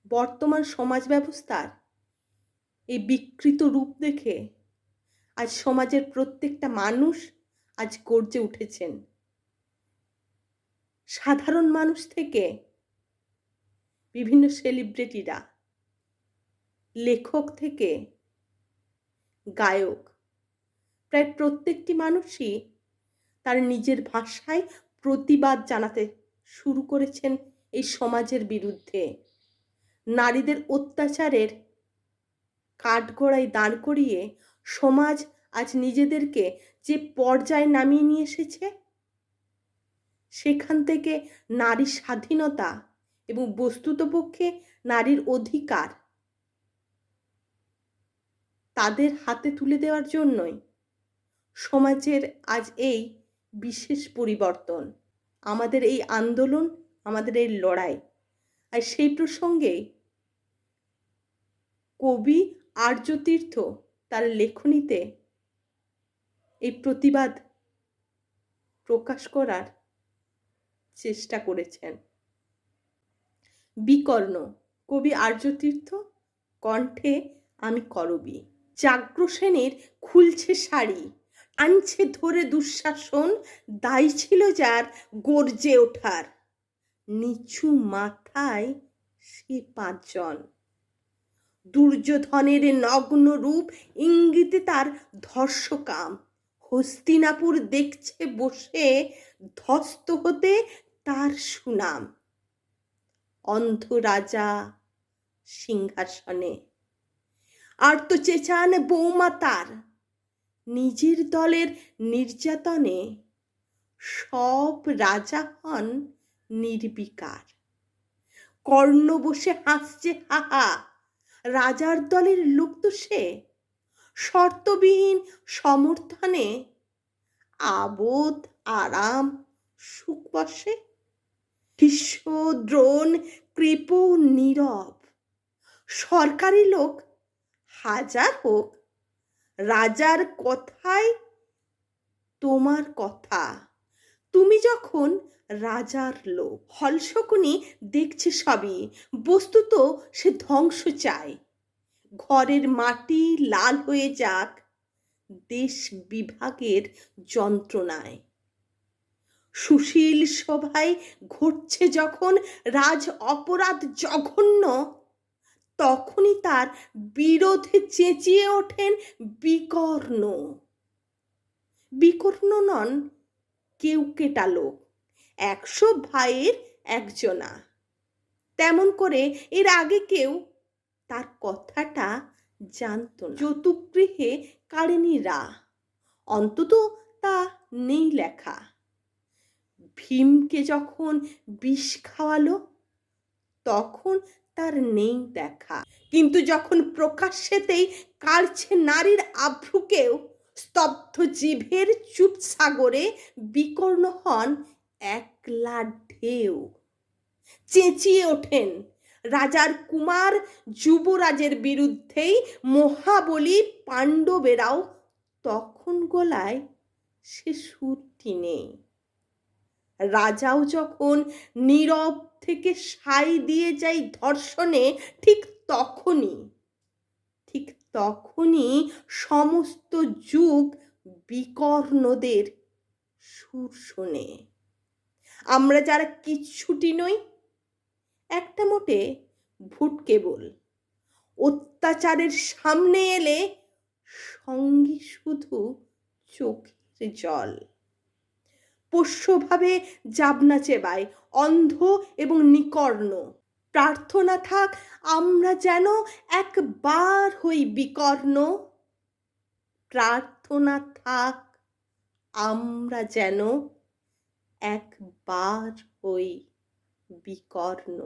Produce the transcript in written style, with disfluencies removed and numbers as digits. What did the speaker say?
বর্তমান সমাজ ব্যবস্থার এই বিকৃত রূপ দেখে আজ সমাজের প্রত্যেকটা মানুষ আজ গর্জে উঠেছেন। সাধারণ মানুষ থেকে বিভিন্ন সেলিব্রিটিরা, লেখক থেকে গায়ক, প্রায় প্রত্যেকটি মানুষই তার নিজের ভাষায় প্রতিবাদ জানাতে শুরু করেছেন এই সমাজের বিরুদ্ধে। নারীদের অত্যাচারের কাঠগড়ায় দাঁড় করিয়ে সমাজ আজ নিজেদেরকে যে পর্যায়ে নামিয়ে নিয়ে এসেছে, সেখান থেকে নারী স্বাধীনতা এবং বস্তুতপক্ষে নারীর অধিকার তাদের হাতে তুলে দেওয়ার জন্যই সমাজের আজ এই বিশেষ পরিবর্তন, আমাদের এই আন্দোলন, আমাদের এই লড়াই। আর সেই প্রসঙ্গে কবি আর্যতীর্থ তার লেখনীতে এই প্রতিবাদ প্রকাশ করার চেষ্টা করেছেন। বিকর্ণ, কবি আর্যতীর্থ, কণ্ঠে আমি করবী। জাগ্রসেনের খুলছে শাড়ি, আনছে ধরে দুঃশাসন, দায়ী ছিল যার গর্জে ওঠার, নিচু মাথায় সে পাঁচজন। দুর্যোধনের নগ্ন রূপ ইঙ্গিতে তার ধর্ষকাম, হস্তিনাপুর দেখছে বসে ধ্বস্ত হতে তার সুনাম। অন্ধ রাজা সিংহাসনে আর্ত চেঁচান বৌমা তার, নিজের দলের নির্যাতনে সব রাজা হন নির্বিকার। কর্ণ বসে হাসছে হাহা, রাজার দলের লোক তো সে, শর্তবিহীন সমর্থনে আবোধ আরাম সুখ বসে। ভীষ্ম দ্রোণ কৃপ নীরব, সরকারি লোক হাজার হোক, রাজার কথায় তোমার কথা, তুমি যখন রাজার লোক। হলশকুনি দেখছে সবই, বস্তুত সে ধ্বংস চায়। ঘরের মাটি লাল হয়ে যাক দেশ বিভাগের যন্ত্রণায়। সুশীল সভায় ঘটছে যখন রাজ অপরাধ জঘন্য, তখনই তার বিরোধে চেঁচিয়ে ওঠেন বিকর্ণ। বিকর্ণ নন কেউ কেটা লোক, 100 ভাইয়ের একজনা। তেমন করে এর আগে কেউ তার কথাটা জানত না। যতুগৃহে কারেনি রা, অন্তত তা নেই লেখা। ভীমকে যখন বিষ খাওয়ালো, তখন তার নেই দেখা। কিন্তু যখন প্রকাশ্যেতেই কাড়ছে নারীর আভ্রুকেও, স্তব্ধ জিভের চুপ সাগরে বিকর্ণ হন একলা ঢেউ। চেঁচিয়ে ওঠেন রাজার কুমার যুবরাজের বিরুদ্ধেই মহাবলী পাণ্ডবেরাও, তখন গলায় সে সুরটি নেই। রাজাও যখন নীরব থেকে সাই দিয়ে যায় ধর্ষণে, ঠিক তখনই সমস্ত যুগ বিকর্ণদের সুর শোনে। আমরা যারা কিচ্ছুটি নই, একটা মোটে ভুট কেবল, অত্যাচারের সামনে এলে সঙ্গী শুধু চোখের জল। পোষ্যভাবে জাবনা চেবায় অন্ধ এবং নিকর্ণ। প্রার্থনা থাক আমরা যেন একবার হই বিকর্ণ, প্রার্থনা থাক আমরা যেন একবার হই বিকর্ণ।